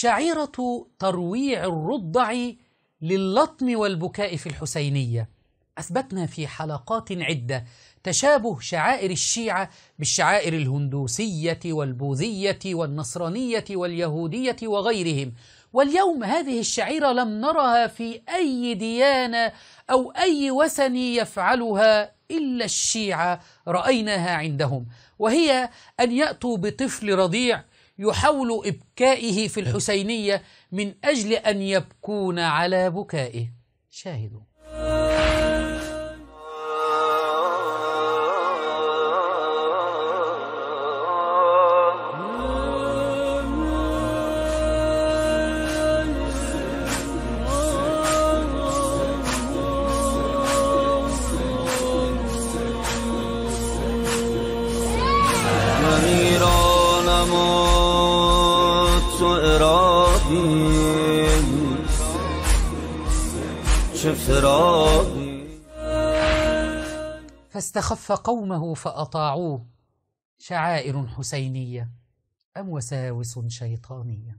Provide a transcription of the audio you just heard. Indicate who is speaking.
Speaker 1: شعيرة ترويع الرضع لللطم والبكاء في الحسينية. أثبتنا في حلقات عدة تشابه شعائر الشيعة بالشعائر الهندوسية والبوذية والنصرانية واليهودية وغيرهم، واليوم هذه الشعيرة لم نرها في أي ديانة أو أي وثن يفعلها إلا الشيعة رأيناها عندهم، وهي أن يأتوا بطفل رضيع يحاول إبكائه في الحسينية من أجل أن يبكون على بكائه. شاهدوا. فاستخف قومه فأطاعوه. شعائر حسينية أم وساوس شيطانية؟